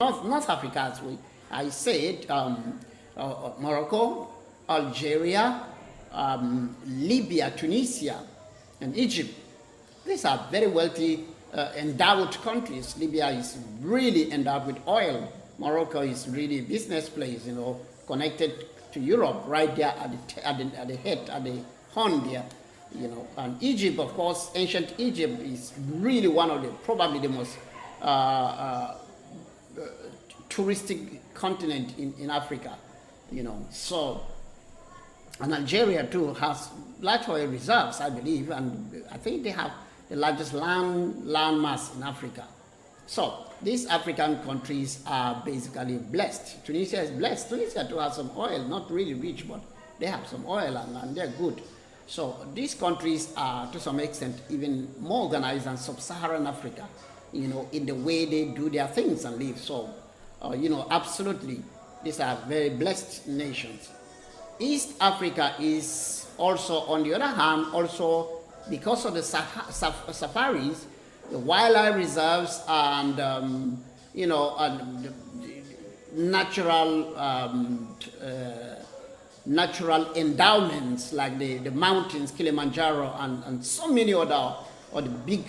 North Africa, as I said, Morocco, Algeria, Libya, Tunisia, and Egypt. These are very wealthy, endowed countries. Libya is really endowed with oil. Morocco is really a business place, connected to Europe, right there at the head, at the horn there. And Egypt, of course, ancient Egypt is really one of probably the most touristic continent in Africa, So, and Algeria too has large oil reserves, I believe, and I think they have the largest land mass in Africa. So these African countries are basically blessed. Tunisia is blessed. Tunisia too has some oil, not really rich, but they have some oil and they're good. So these countries are to some extent even more organized than sub-Saharan Africa, in the way they do their things and live. So, absolutely, these are very blessed nations. East Africa is also, on the other hand, also because of the safaris, the wildlife reserves, and and the natural endowments like the mountains, Kilimanjaro, and so many other or the big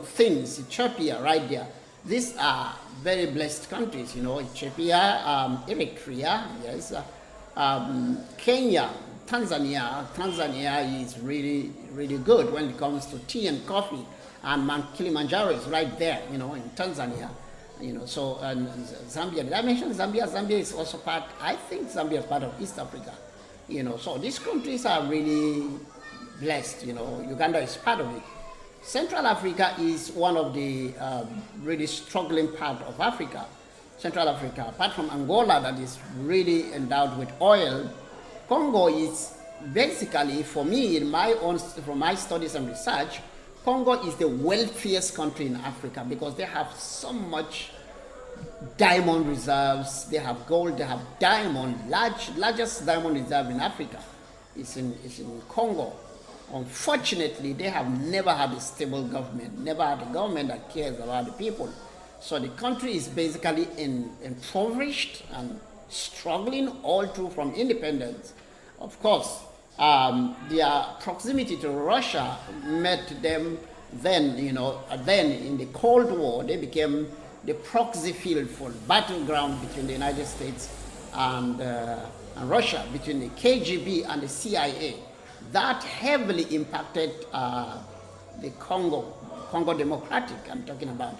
things, Ethiopia right there. These are very blessed countries, Ethiopia, Eritrea, yes, Kenya, Tanzania. Tanzania is really, really good when it comes to tea and coffee, and Mount Kilimanjaro is right there, in Tanzania. So and Zambia. Did I mention Zambia? Zambia is also part. I think Zambia is part of East Africa. So these countries are really blessed. Uganda is part of it. Central Africa is one of the really struggling part of Africa. Central Africa, apart from Angola, that is really endowed with oil, Congo is basically, for me, from my studies and research, Congo is the wealthiest country in Africa because they have so much diamond reserves. They have gold, they have diamond, largest diamond reserve in Africa. It's in Congo. Unfortunately, they have never had a stable government, never had a government that cares about the people. So the country is basically impoverished and struggling all through from independence. Of course, their proximity to Russia met them then, then in the Cold War, they became the proxy field for battleground between the United States and Russia, between the KGB and the CIA. That heavily impacted the Congo Democratic, I'm talking about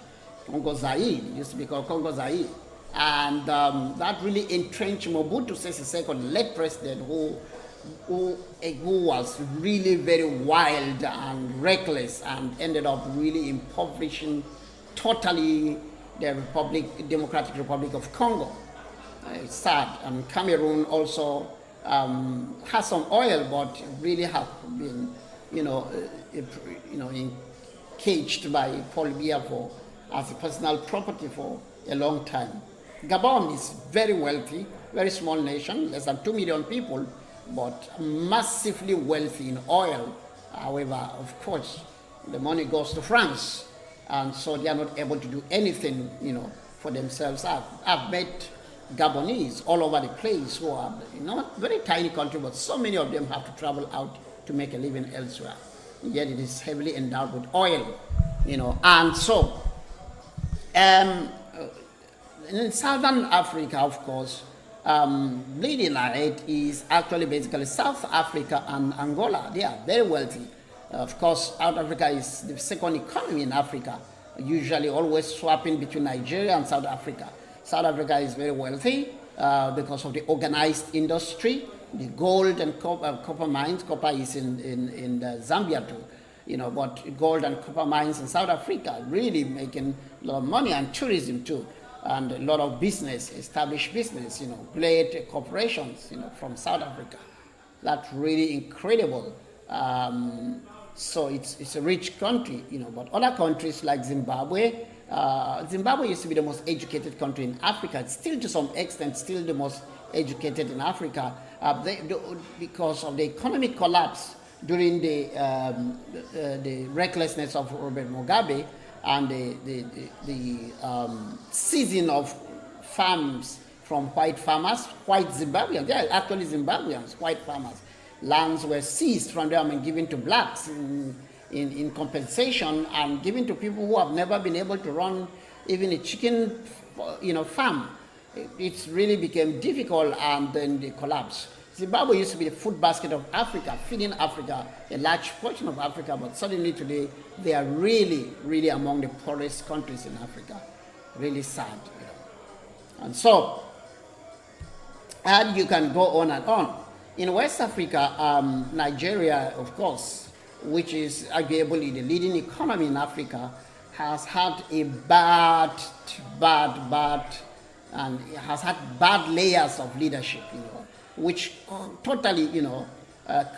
Congo Zaire, it used to be called Congo Zaire. And that really entrenched Mobutu Sese Seko, the late president, who was really very wild and reckless and ended up really impoverishing totally the Democratic Republic of Congo. It's sad. And Cameroon also has some oil, but really have been, caged by Paul Biya as a personal property for a long time. Gabon is very wealthy, very small nation, less than 2 million people, but massively wealthy in oil. However, of course, the money goes to France, and so they are not able to do anything, for themselves. I've met Gabonese all over the place who are, very tiny country, but so many of them have to travel out to make a living elsewhere. Yet it is heavily endowed with oil, and so. In Southern Africa, of course, leading it is actually basically South Africa and Angola. They are very wealthy. Of course, South Africa is the second economy in Africa, usually always swapping between Nigeria and South Africa. South Africa is very wealthy because of the organized industry, the gold and copper mines. Copper is in Zambia too. But gold and copper mines in South Africa really making a lot of money, and tourism too, and a lot of business, established business, great corporations, from South Africa. That's really incredible. So it's a rich country, but other countries like Zimbabwe, Zimbabwe used to be the most educated country in Africa. It's still, to some extent, still the most educated in Africa because of the economic collapse during the recklessness of Robert Mugabe and the seizing of farms from white farmers, white Zimbabweans. They are actually Zimbabweans, white farmers. Lands were seized from them and given to blacks in compensation, and given to people who have never been able to run even a chicken, farm. It really became difficult, and then they collapsed. Zimbabwe used to be the food basket of Africa, feeding Africa, a large portion of Africa, but suddenly today they are really, really among the poorest countries in Africa. Really sad. And so, and you can go on and on. In West Africa, Nigeria, of course, which is arguably the leading economy in Africa, has had a bad, and has had bad layers of leadership, which totally,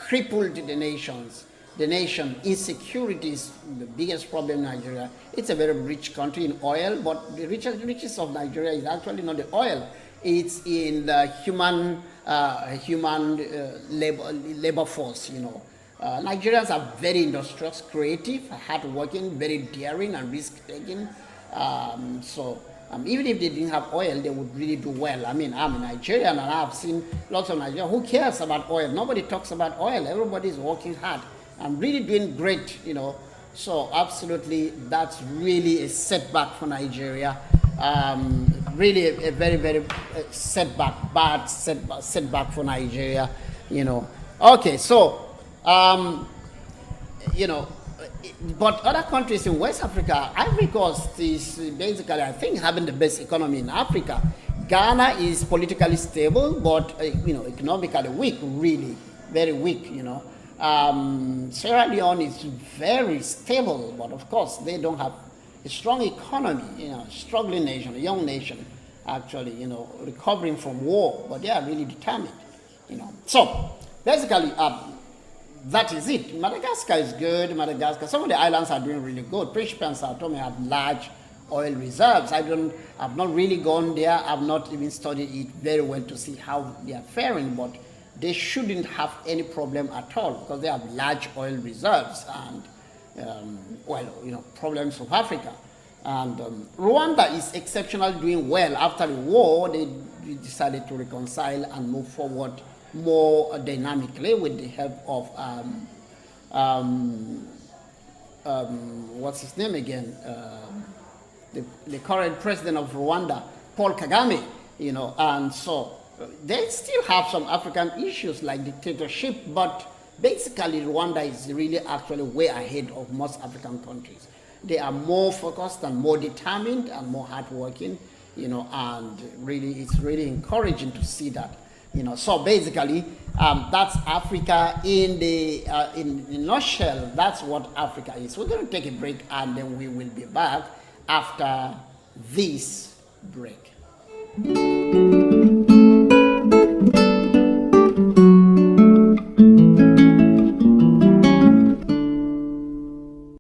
crippled the nations. The nation, insecurity is the biggest problem in Nigeria. It's a very rich country in oil, but the richest of Nigeria is actually not the oil. It's in the human labor force, Nigerians are very industrious, creative, hardworking, very daring and risk-taking. Even if they didn't have oil, they would really do well. I mean, I'm a Nigerian, and I've seen lots of Nigerians. Who cares about oil? Nobody talks about oil. Everybody's working hard. I'm really doing great, So absolutely, that's really a setback for Nigeria. Really a very, very bad setback for Nigeria, Okay, so, but other countries in West Africa, Ivory Coast is basically, I think, having the best economy in Africa. Ghana is politically stable, but, economically weak, really, very weak, Sierra Leone is very stable, but of course, they don't have a strong economy, struggling nation, a young nation, actually, recovering from war, but they are really determined, So, basically, that is it. Madagascar is good. Some of the islands are doing really good. Principe and Sao Tome have large oil reserves. I've not really gone there. I've not even studied it very well to see how they are faring, but they shouldn't have any problem at all because they have large oil reserves and, problems of Africa. And Rwanda is exceptionally doing well. After the war, they decided to reconcile and move forward more dynamically with the help of what's his name again? The current president of Rwanda, Paul Kagame, and so they still have some African issues like dictatorship, but basically Rwanda is really actually way ahead of most African countries. They are more focused and more determined and more hardworking, and really it's really encouraging to see that. So basically, that's Africa in a nutshell. That's what Africa is. We're going to take a break, and then we will be back after this break.